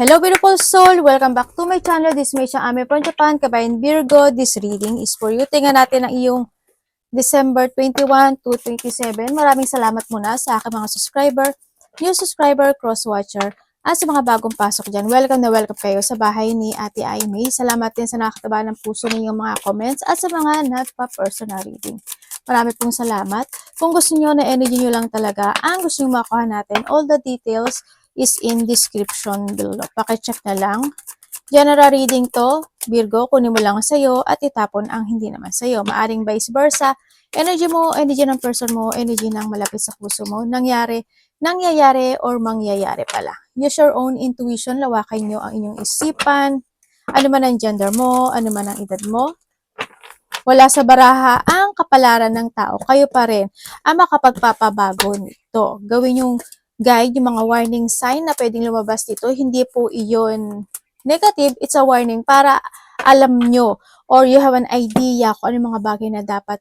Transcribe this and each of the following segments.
Hello beautiful soul! Welcome back to my channel. This is Meisha Ame from Japan, Kabayan Virgo. This reading is for you. Tingnan natin ang iyong December 21 to 27. Maraming salamat muna sa aking mga subscriber, new subscriber, cross-watcher, at sa mga bagong pasok dyan. Welcome na welcome kayo sa bahay ni Ate Aimee. Salamat din sa nakakataba ng puso ninyong mga comments at sa mga nagpa-personal reading. Marami pong salamat. Kung gusto niyo na energy nyo lang talaga, ang gusto nyo makuha natin, all the details is in description below. Pakicheck na lang. General reading to, Virgo, kunin mo lang sa'yo at itapon ang hindi naman sa'yo. Maaring vice versa. Energy mo, energy ng person mo, energy ng malapit sa puso mo, nangyayari or mangyayari pala. Use your own intuition, lawakan nyo ang inyong isipan, ano man ang gender mo, ano man ang edad mo. Wala sa baraha ang kapalaran ng tao, kayo pa rin ang makapagpapabago nito. Gawin yung guide, yung mga warning sign na pwedeng lumabas dito, hindi po iyon negative, it's a warning para alam nyo or you have an idea kung ano mga bagay na dapat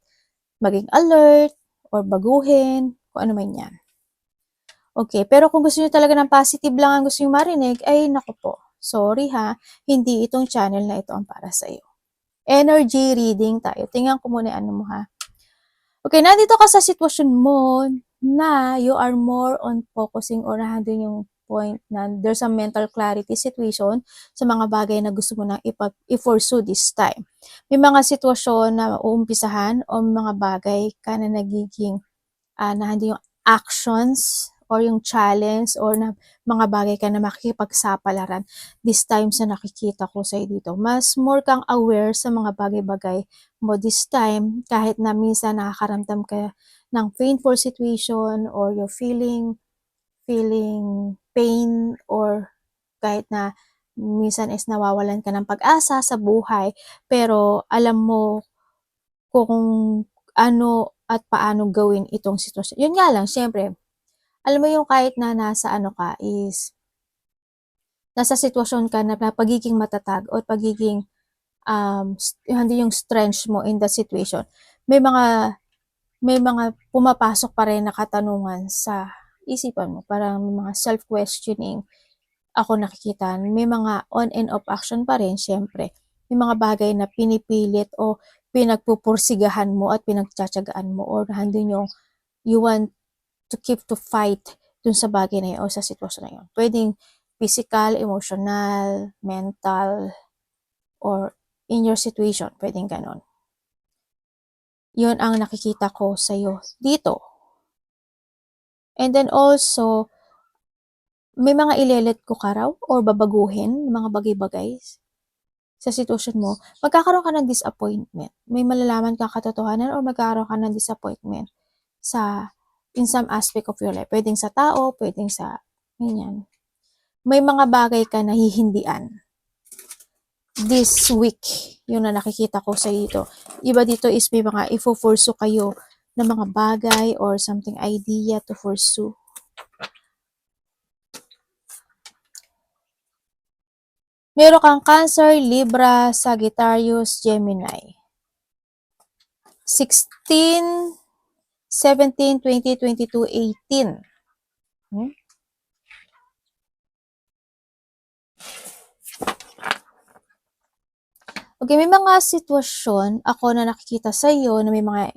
maging alert or baguhin, kung ano man yan. Okay, pero kung gusto nyo talaga ng positive lang ang gusto nyo marinig, ay naku po, sorry ha, hindi itong channel na ito ang para sa iyo. Energy reading tayo. Tingnan ko muna ano mo ha. Okay, nandito ka sa sitwasyon mo na you are more on focusing or nandun yung point na there's a mental clarity situation sa mga bagay na gusto mo na i-pursue this time. May mga sitwasyon na uumpisahan o mga bagay ka na nagiging nandun yung actions or yung challenge or na mga bagay ka na makikipagsapalaran this time sa nakikita ko sa dito. Mas more kang aware sa mga bagay-bagay mo this time kahit na minsan nakakaramdam ka ng painful situation or you're feeling pain or kahit na minsan is nawawalan ka ng pag-asa sa buhay pero alam mo kung ano at paano gawin itong sitwasyon. Yun nga lang, syempre, alam mo yung kahit na nasa ano ka is, nasa sitwasyon ka na pagiging matatag o pagiging, hindi yung strength mo in the situation, may mga pumapasok pa rin na katanungan sa isipan mo, parang may mga self-questioning ako nakikita, may mga on and off action pa rin syempre. May mga bagay na pinipilit o pinagpupursigahan mo at pinagtsatsagaan mo or handun yung you want to keep to fight dun sa bagay na yun o sa sitwasyon na yun. Pwedeng physical, emotional, mental, or in your situation. Pwedeng ganon. Yun ang nakikita ko sa'yo dito. And then also, may mga ilelet ko ka raw or babaguhin, mga bagay-bagay sa sitwasyon mo, magkakaroon ka ng disappointment. May malalaman kang katotohanan or magkakaroon ka ng disappointment in some aspect of your life. Pwedeng sa tao, pwedeng sa ganyan. May mga bagay ka na hihindian this week. Yun na nakikita ko sa dito. Iba dito is may mga ifo-pursue kayo ng mga bagay or something idea to pursue. Meron kang Cancer, Libra, Sagittarius, Gemini. 16, 17, 20, 22, 18. Okay, may mga sitwasyon ako na nakikita sa iyo na may mga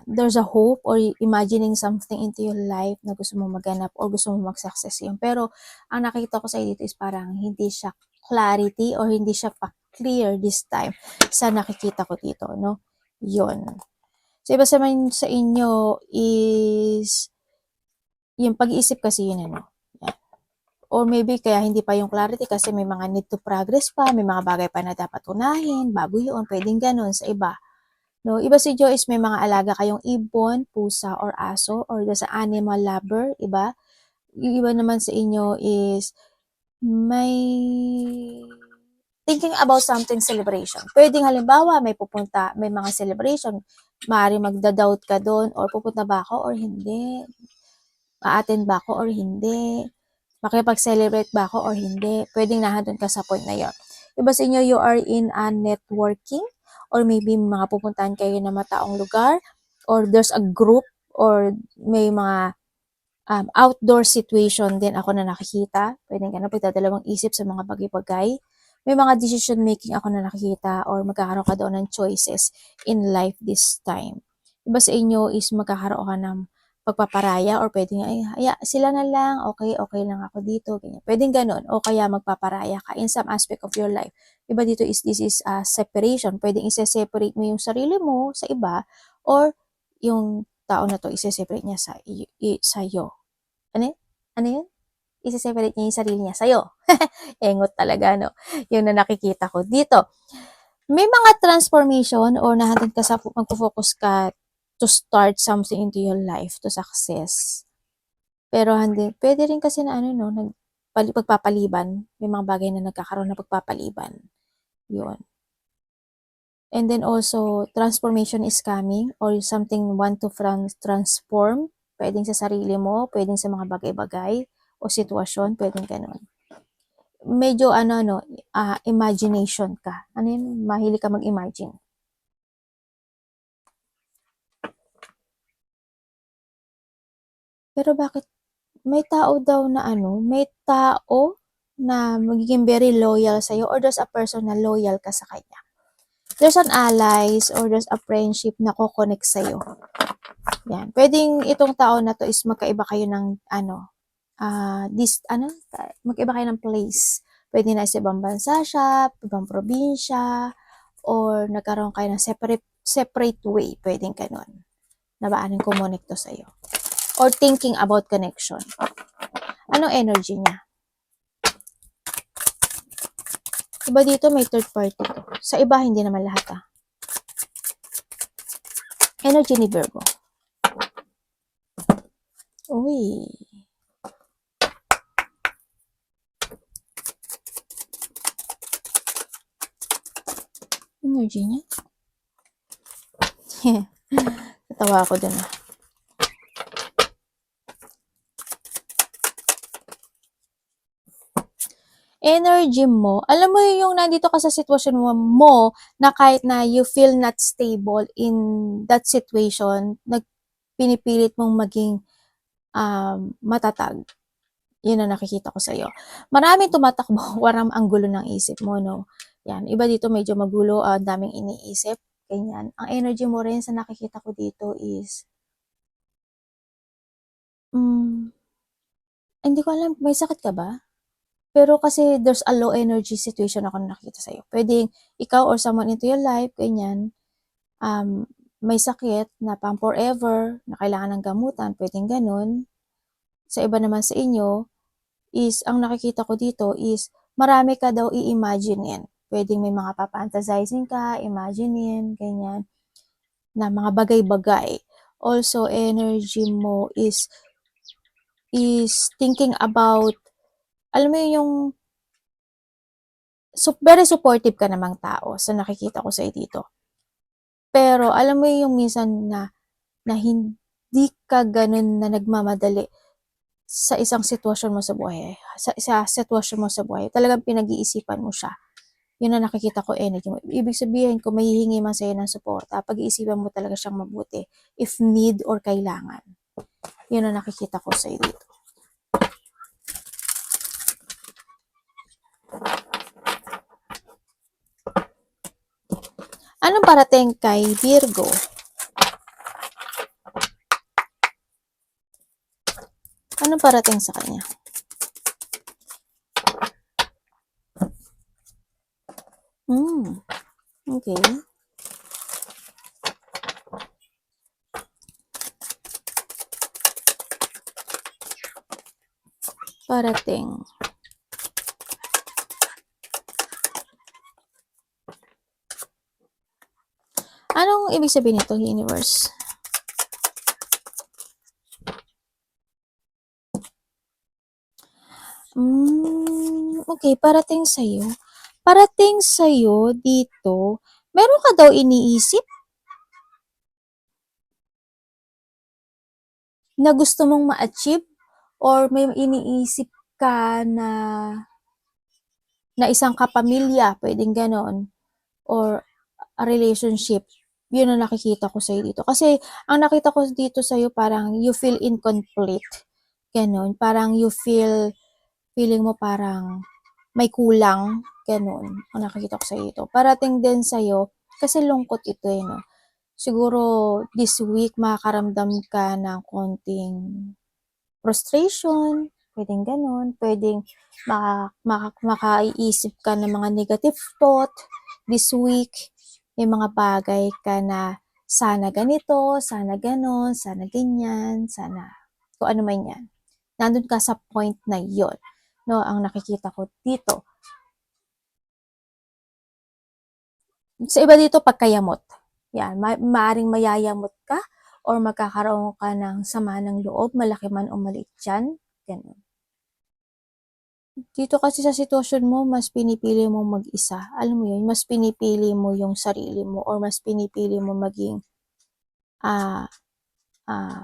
there's a hope or imagining something into your life na gusto mo maganap or gusto mo mag-success yun. Pero ang nakikita ko sa iyo dito is parang hindi siya clarity or hindi siya pa-clear this time sa nakikita ko dito, no? Yun. So, iba sa inyo is yung pag-iisip kasi yun, ano? Yan. Or maybe kaya hindi pa yung clarity kasi may mga need to progress pa, may mga bagay pa na dapat unahin, bago yun, pwedeng ganun sa iba. No, iba si Joyce may mga alaga kayong ibon, pusa, or aso, or sa animal lover, iba. Yung iba naman sa inyo is may thinking about something celebration. Pwedeng halimbawa, may mga celebration, maaari magda-doubt ka doon, or pupunta ba ako or hindi? A-attend ba ako or hindi? Makipag-celebrate ba ako or hindi? Pwedeng nahadon ka sa point na yon. Iba sa inyo, you are in a networking, or maybe mga pupuntahan kayo na mataong lugar, or there's a group, or may mga outdoor situation din ako na nakikita. Pwedeng ganun, pagdadalawang isip sa mga bagay-bagay. May mga decision making ako na nakikita or magkakaroon ka doon ng choices in life this time. Iba sa inyo is magkakaroon ka ng pagpaparaya or pwedeng, ay, sila na lang, okay, okay lang ako dito, ganyan. Pwedeng ganun, o kaya magpaparaya ka in some aspect of your life. Iba dito is, this is separation. Pwedeng isa-separate mo yung sarili mo sa iba or yung tao na to isa-separate niya sa'yo. Ano yun? Ano yun? Isa-separate niya yung sarili niya sa'yo. Engot talaga, no? Yung na nakikita ko dito. May mga transformation or nahandun ka sa magpo-focus ka to start something into your life, to success. Pero pwede rin kasi na ano, no, pagpapaliban. May mga bagay na nagkakaroon na pagpapaliban. Yun. And then also, transformation is coming or something want to transform. Pwedeng sa sarili mo, pwedeng sa mga bagay-bagay o sitwasyon, pwedeng ganun. Medyo imagination ka. Ano yun? Mahilig ka mag-imagine. Pero bakit may tao daw na may tao na magiging very loyal sa'yo or there's a person na loyal ka sa kanya. There's an allies or there's a friendship na kukonek sa'yo. Yan. Pwedeng itong tao na to is magkaiba kayo ng magkaiba kayo ng place. Pwede na sa ibang bansa siya, ibang probinsya, or nagkaroon kayo ng separate way. Pwedeng ganun. Na baanin kumonekto sa'yo. Or thinking about connection. Anong energy niya? Iba dito may third party to. Sa iba, hindi naman lahat Energy ni Virgo. Uy. Energy niya? Natawa ako dun Energy mo, alam mo yung nandito ka sa sitwasyon mo na kahit na you feel not stable in that situation, pinipilit mong maging matatag. Yun ang nakikita ko sa'yo. Maraming tumatakbo, waram ang gulo ng isip mo, no? Yan, iba dito medyo magulo, daming iniisip, ganyan. Ang energy mo rin sa nakikita ko dito is, hindi ko alam, may sakit ka ba? Pero kasi there's a low energy situation ako na nakikita sa'yo. Pwedeng ikaw or someone into your life, ganyan, may sakit na pang forever, na kailangan ng gamutan, pwedeng ganun. Sa iba naman sa inyo, is, ang nakikita ko dito is, marami ka daw i-imaginein. Pwedeng may mga papantasizing ka, imaginein, ganyan, na mga bagay-bagay. Also, energy mo is thinking about, alam mo yung very supportive ka namang tao sa nakikita ko sa'yo dito. Pero alam mo yung minsan na hindi ka ganun na nagmamadali sa isang sitwasyon mo sa buhay. Sa sitwasyon mo sa buhay, talagang pinag-iisipan mo siya. Yun ang nakikita ko energy mo. Ibig sabihin, kung mahihingi man sa'yo ng suporta, pag-iisipan mo talaga siyang mabuti if need or kailangan. Yun ang nakikita ko sa'yo dito. Anong parating kay Virgo? Anong parating sa kanya? Okay. Parating. Anong ibig sabihin nito, universe? Okay, parating sa'yo. Parating sa'yo dito, meron ka daw iniisip na gusto mong ma-achieve or may iniisip ka na isang kapamilya, pwedeng ganon, or a relationship. Yun ang nakikita ko sa'yo dito. Kasi, ang nakita ko dito sa'yo parang you feel incomplete. Gano'n, parang feeling mo parang may kulang, gano'n, ang nakikita ko sa'yo ito. Parating din sa'yo, kasi lungkot ito, eh, 'no. Siguro this week makakaramdam ka ng konting frustration, puwedeng gano'n, puwedeng makaiisip ka ng mga negative thought this week. May mga bagay ka na sana ganito, sana gano'n, sana ganyan, sana kung ano man 'yan. Nandun ka sa point na 'yon, 'no, ang nakikita ko dito. Sa iba dito pagkayamot, 'yan, maaaring mayayamot ka or magkakaroon ka ng sama ng loob, malaki man o maliit diyan, gano'n. Dito kasi sa sitwasyon mo mas pinipili mong mag-isa, alam mo 'yun, mas pinipili mo yung sarili mo or mas pinipili mo maging, ah, ah,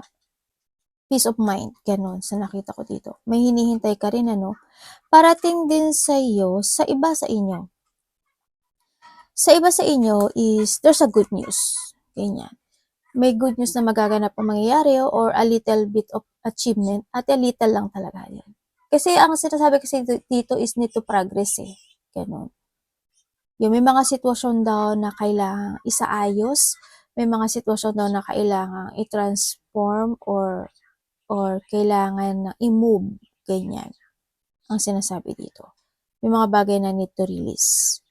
peace of mind, gano'n sa nakita ko dito. May hinihintay ka rin ano, parating din sa'yo sa iba sa inyo. Sa iba sa inyo is there's a good news, ganyan. May good news na magaganap ang mangyayari or a little bit of achievement at a little lang talaga yan. Kasi ang sinasabi kasi dito is need to progress eh. Ganun. Yung may mga sitwasyon daw na kailangang isaayos, may mga sitwasyon daw na kailangang i-transform or kailangan na i-move, ganyan. Ang sinasabi dito. May mga bagay na need to release.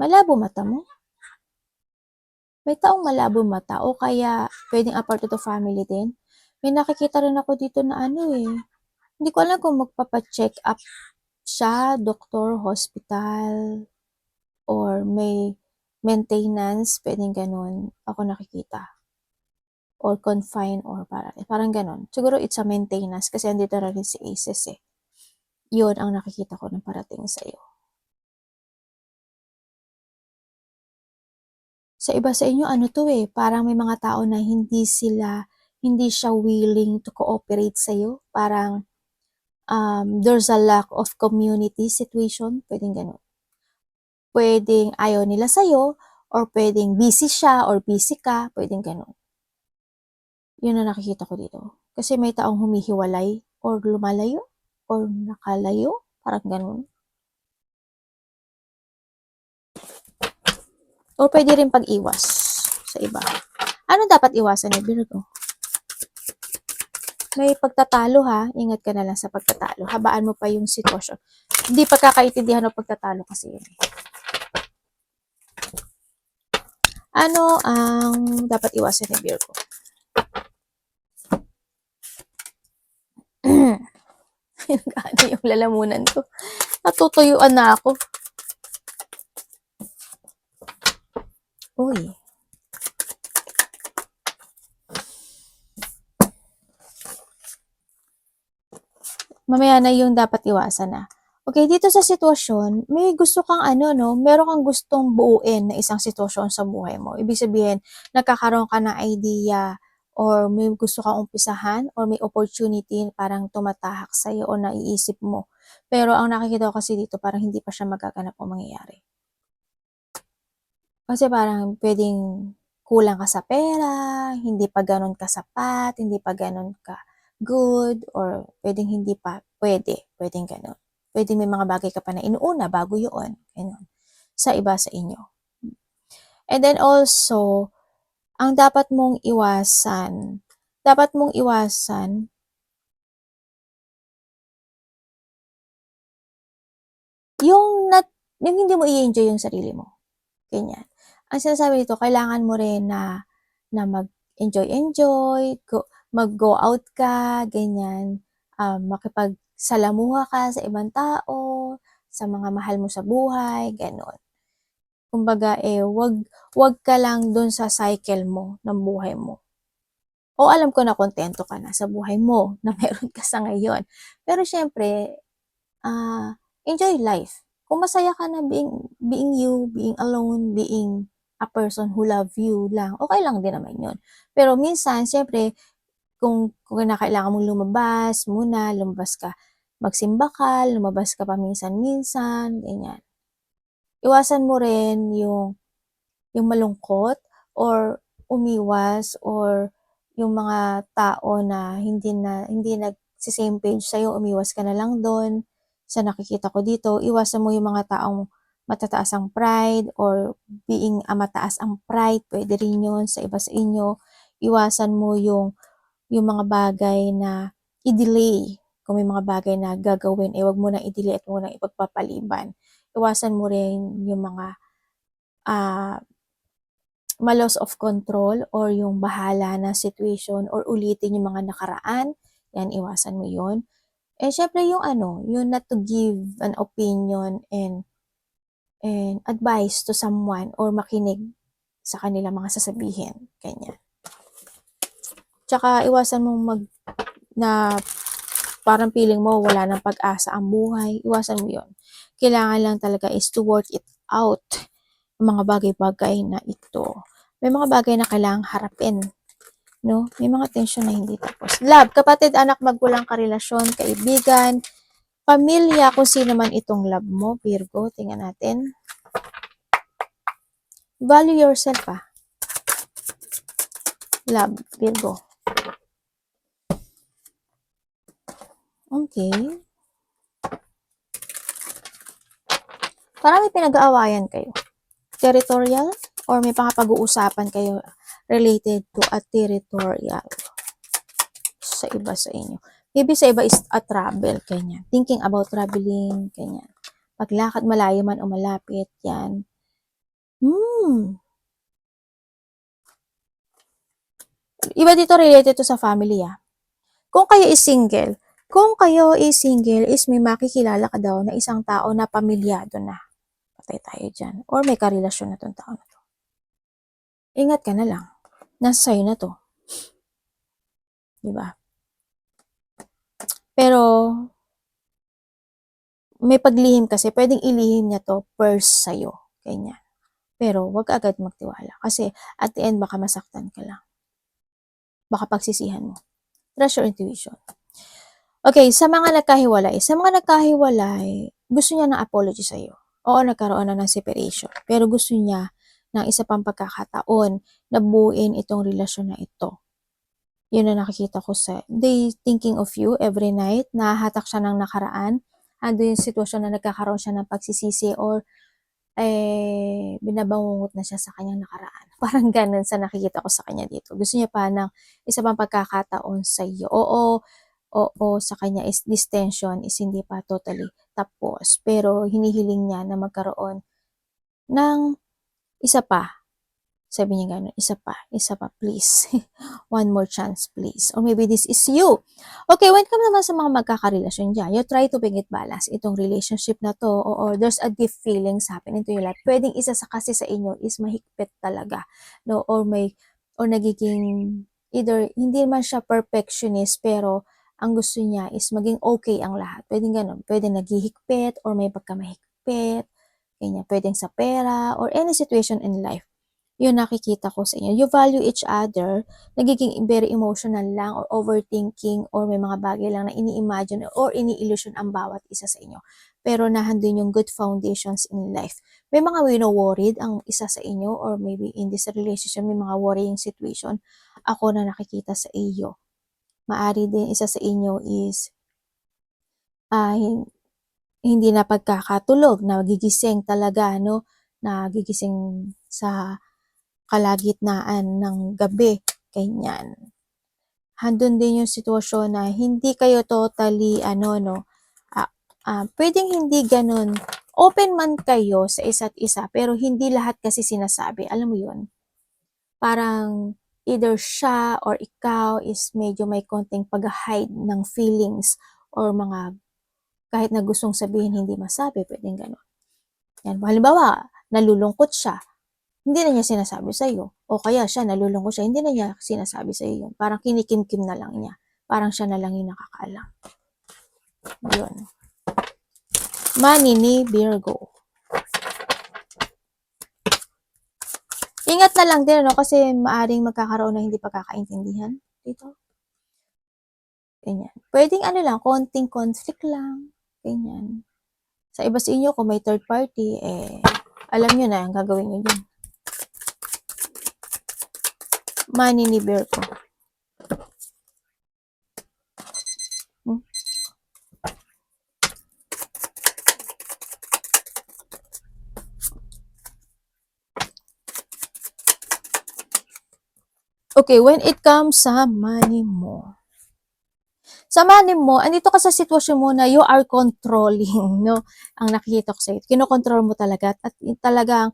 Malabo mata mo? May taong malabo mata o kaya pwedeng a part of the family din. May nakikita rin ako dito na ano eh, hindi ko alam kung magpapa-check up siya, doktor, hospital, or may maintenance, pwedeng ganun, ako nakikita. Or confine or parang ganun. Siguro it's a maintenance kasi andito na rin si Aces eh. Yun ang nakikita ko ng parating sa'yo. Sa iba sa inyo, ano to eh, parang may mga tao na hindi siya willing to cooperate sa'yo. Parang there's a lack of community situation, pwedeng ganun. Pwedeng ayaw nila sa'yo, or pwedeng busy siya or busy ka, pwedeng ganun. Yun ang nakikita ko dito. Kasi may taong humihiwalay or lumalayo or nakalayo, parang ganun. Or pwede rin pag-iwas sa iba. Ano dapat iwasan ni Virgo? May pagtatalo ha, ingat ka na lang sa pagtatalo. Habaan mo pa yung sitwasyon. Hindi pagkakaintindihan ng pagtatalo kasi yun. Ano ang dapat iwasan ni Virgo? Ano yung lalamunan ko? Natutuyuan na ako. Uy. Mamaya na yung dapat iwasan na. Okay, dito sa sitwasyon, may gusto kang meron kang gustong buuin na isang sitwasyon sa buhay mo. Ibig sabihin, nagkakaroon ka ng idea or may gusto kang umpisahan or may opportunity parang tumatahak sa'yo o naiisip mo. Pero ang nakikita ko kasi dito, parang hindi pa siya magaganap o mangyayari. Kasi parang pwedeng kulang ka sa pera, hindi pa ganun ka sapat, hindi pa ganun ka good, or pwedeng hindi pa pwedeng ganun. Pwedeng may mga bagay ka pa na inuuna bago yun, ganun, sa iba sa inyo. And then also, ang dapat mong iwasan yung hindi mo i-enjoy yung sarili mo. Ganyan. Ang sinasabi dito, kailangan mo rin na mag-enjoy, mag-go out ka, ganyan. Makipagsalamuha ka sa ibang tao, sa mga mahal mo sa buhay, gano'n. Kumbaga, wag ka lang dun sa cycle mo ng buhay mo. O alam ko na kontento ka na sa buhay mo na meron ka sa ngayon. Pero syempre, enjoy life. Kung masaya ka na being you, being alone, being a person who love you lang, okay lang din naman yun. Pero minsan, syempre, kung kinakailangan mong lumabas ka, magsimba ka, lumabas ka paminsan-minsan, ganyan. Iwasan mo rin yung malungkot or umiwas or yung mga tao na hindi nagsi-same page sa'yo, umiwas ka na lang do'n. Sa nakikita ko dito, iwasan mo yung mga taong matataas ang pride or mataas ang pride, pwede rin yun sa iba sa inyo. Iwasan mo yung mga bagay na i-delay. Kung may mga bagay na gagawin, wag mo nang i-delay at wag mo nang ipagpapaliban. Iwasan mo rin yung mga ma-loss of control or yung bahala na situation or ulitin yung mga nakaraan. Yan, iwasan mo yun. And syempre yung yung not to give an opinion and advice to someone or makinig sa kanila mga sasabihin. Ganyan. Tsaka iwasan mong na parang feeling mo wala ng pag-asa ang buhay. Iwasan mo yun. Kailangan lang talaga is to work it out. Mga bagay-bagay na ito. May mga bagay na kailangang harapin. No? May mga tension na hindi tapos. Love, kapatid, anak, magulang, karelasyon, kaibigan, pamilya, kung sino man itong love mo, Virgo, tingnan natin. Value yourself, Love, Virgo. Okay. Parang may pinag-aawayan kayo. Territorial? Or may pag-uusapan kayo related to a territorial sa iba sa inyo. Maybe sa iba is a travel, ganyan. Thinking about traveling, ganyan. Paglakad malayo man o malapit, yan. Iba dito related to sa family, Kung kayo is single, is may makikilala ka daw na isang tao na pamilyado na. Patay tayo dyan. Or may karelasyon na tong tao na to. Ingat ka na lang. Nasa sa'yo na to. Diba? Pero, may paglihim kasi, pwedeng ilihim niya to first sa'yo. Ganyan. Pero, wag agad magtiwala. Kasi, at the end, baka masaktan ka lang. Baka pagsisihan mo. Trust your intuition. Okay, sa mga nagkahiwalay. Gusto niya ng apology sa'yo. Oo, nagkaroon na ng separation. Pero gusto niya ng isa pang pagkakataon na buuin itong relasyon na ito. Yun na nakikita ko they thinking of you every night. Nahahatak siya ng nakaraan. Ando yung sitwasyon na nagkakaroon siya ng pagsisisi or binabangungot na siya sa kanyang nakaraan. Parang ganun sa nakikita ko sa kanya dito. Gusto niya pa ng isa pang pagkakataon sa iyo. Oo, sa kanya is this tension is hindi pa totally tapos. Pero hinihiling niya na magkaroon ng isa pa. Sabi niya gano'n, isa pa, please. One more chance, please. Or maybe this is you. Okay, when come naman sa mga magkakarelasyon dyan, you try to bring it balance. Itong relationship na to, or there's a deep feelings happening to your life. Pwedeng isa kasi sa inyo is mahigpit talaga. No? Or nagiging, either, hindi man siya perfectionist, pero ang gusto niya is maging okay ang lahat. Pwedeng gano'n. Pwedeng naghihigpit, or may pagkamahigpit. Ganyan. Pwedeng sa pera, or any situation in life. Yun nakikita ko sa inyo. You value each other, nagiging very emotional lang or overthinking or may mga bagay lang na ini-imagine or ini-illusion ang bawat isa sa inyo. Pero nahandun yung good foundations in life. May mga worried ang isa sa inyo or maybe in this relationship may mga worrying situation. Ako na nakikita sa iyo. Maari din isa sa inyo is hindi na pagkakatulog, nagigising talaga, no? Nagigising sa kalagitnaan ng gabi, ganyan. Handun din yung sitwasyon na hindi kayo totally, pwedeng hindi ganun. Open man kayo sa isa't isa, pero hindi lahat kasi sinasabi. Alam mo yun? Parang either siya or ikaw is medyo may konting pag-hide ng feelings or mga kahit na gustong sabihin hindi masabi, pwedeng ganun. Yan. Halimbawa, nalulungkot siya, hindi na niya sinasabi sa iyo. O kaya siya, nalulungkot siya, hindi na niya sinasabi sa iyo yun. Parang kinikim-kim na lang niya. Parang siya na lang yung nakakaalam. Yun. Money ni Virgo. Ingat na lang din, kasi maaring magkakaroon na hindi pagkakaintindihan dito. Ganyan. Pwedeng konting conflict lang. Ganyan. Sa iba sa inyo, kung may third party, alam nyo na ang gagawin nyo dyan. money ni Virgo. Okay, when it comes sa money mo. Sa money mo, andito ka sa sitwasyon mo na you are controlling, no? Ang nakikita ko sa'yo. Kinokontrol mo talaga talagang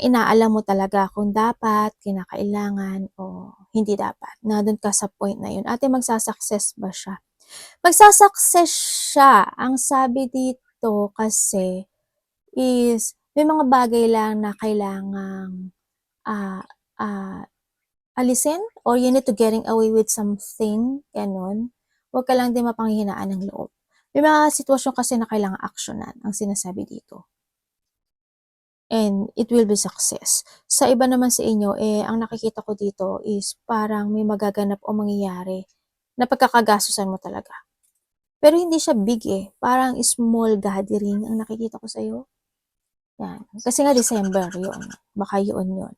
inaalam mo talaga kung dapat, kinakailangan, o hindi dapat. Na doon ka sa point na yun. Ate, magsasucess ba siya? Magsasucess siya. Ang sabi dito kasi is may mga bagay lang na kailangang ah alisin or you need to getting away with something, ganun. Huwag ka lang din mapanghihinaan ng loob. May mga sitwasyon kasi na kailangan aksyonan, ang sinasabi dito. And it will be success. Sa iba naman sa inyo, ang nakikita ko dito is parang may magaganap o mangyayari na pagkakagastusan mo talaga. Pero hindi siya big parang small gathering ang nakikita ko sa'yo. Yan. Kasi nga December, yun. Baka yun.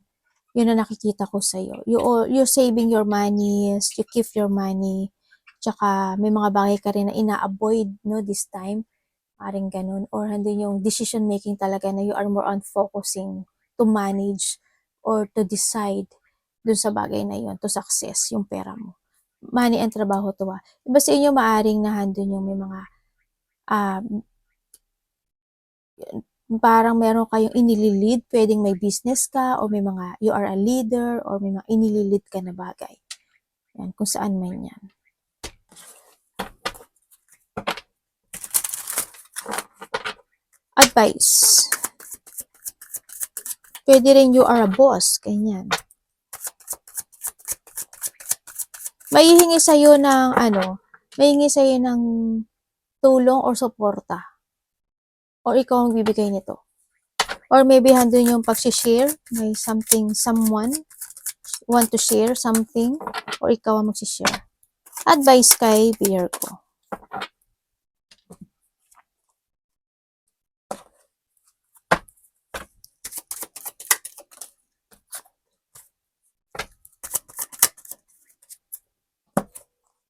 Yun ang nakikita ko sa'yo. You're saving your money, you keep your money, tsaka may mga bagay ka rin na ina-avoid, no, this time. Paring ganun. Or handun yung decision making talaga na you are more on focusing to manage or to decide dun sa bagay na yun, to success yung pera mo. Money and trabaho to Iba sa inyo maaring na handun yung may mga parang meron kayong inililid, pwedeng may business ka, o may mga, you are a leader, or may mga inililid ka na bagay. Yan, kung saan man yan. Advice. Pwede rin you are a boss, ganyan. Maihingi sa'yo ng, maihingi sa'yo ng tulong or suporta. Or ikaw ang bibigay nito. Or maybe handun yung pag-share, may someone want to share something, or ikaw ang mag-share. Advice kay Virgo.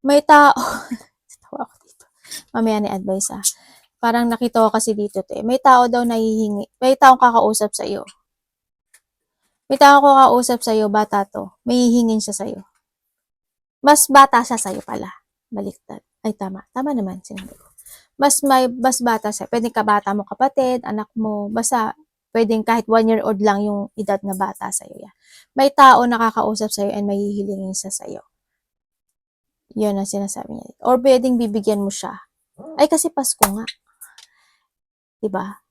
May tao, tawa ako dito. Mamaya ni advice Parang nakita ko kasi dito may tao daw nahihingi, may taong kakausap sa iyo. May taong kakausap sa iyo, bata to. May hihingin siya sa iyo. Mas bata siya sa iyo pala. Baliktad. Ay tama. Tama naman sinabi ko. Mas bata siya. Pwedeng kabata mo kapatid, anak mo, basta pwedeng kahit 1-year-old lang yung edad na bata sa iyo. May tao nakakausap sa iyo and may hihilingin siya sa iyo. Yun ang sinasabi niya. Or pwedeng bibigyan mo siya. Ay kasi Pasko nga. Diba?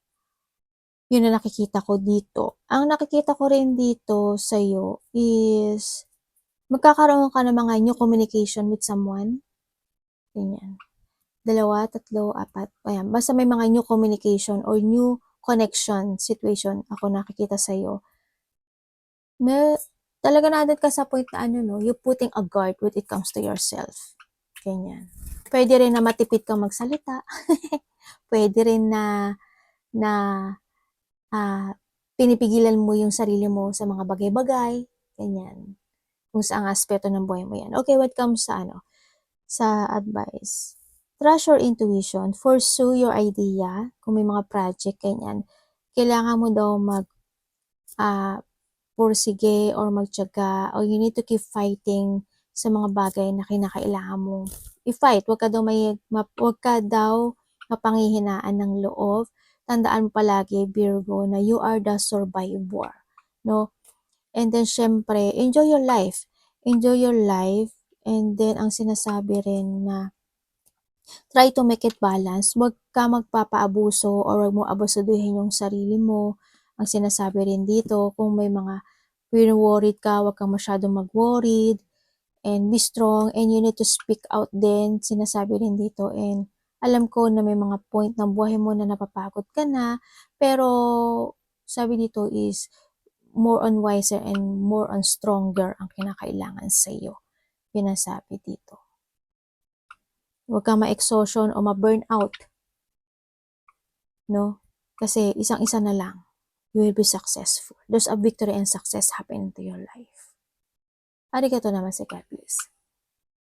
Yun ang nakikita ko dito. Ang nakikita ko rin dito sa'yo is magkakaroon ka ng mga new communication with someone. Ganyan. 2, 3, 4. Ayan. Basta may mga new communication or new connection situation ako nakikita sa'yo. Talaga natin ka sa point na you're putting a guard when it comes to yourself. Ganyan. Pwede rin na matipid kang magsalita. Pwede rin na pinipigilan mo yung sarili mo sa mga bagay-bagay, ganyan. Kung saang aspeto ng buhay mo yan. Okay, what comes sa advice. Trust your intuition, pursue your idea, kung may mga project, ganyan. Kailangan mo daw pursige or magtiyaga, or you need to keep fighting sa mga bagay na kinakailangan mo i-fight. Huwag ka daw mapanghihinaan ng loob. Tandaan mo palagi, Virgo, na you are the survivor, no? And then, syempre, enjoy your life. Enjoy your life. And then, ang sinasabi rin na try to make it balance. Huwag ka magpapaabuso or huwag mo abusuduhin yung sarili mo. Ang sinasabi rin dito, kung may mga worried ka, huwag kang masyadong mag-worried. And be strong. And you need to speak out din. Sinasabi rin dito. And alam ko na may mga point ng buhay mo na napapagod ka na, pero sabi dito is more on wiser and more on stronger ang kinakailangan sa iyo. Yun ang sabi dito. Huwag kang ma-exhaustion o ma-burn out. No? Kasi isang-isa na lang. You will be successful. There's a victory and success happen to your life. Arigato naman si God bless.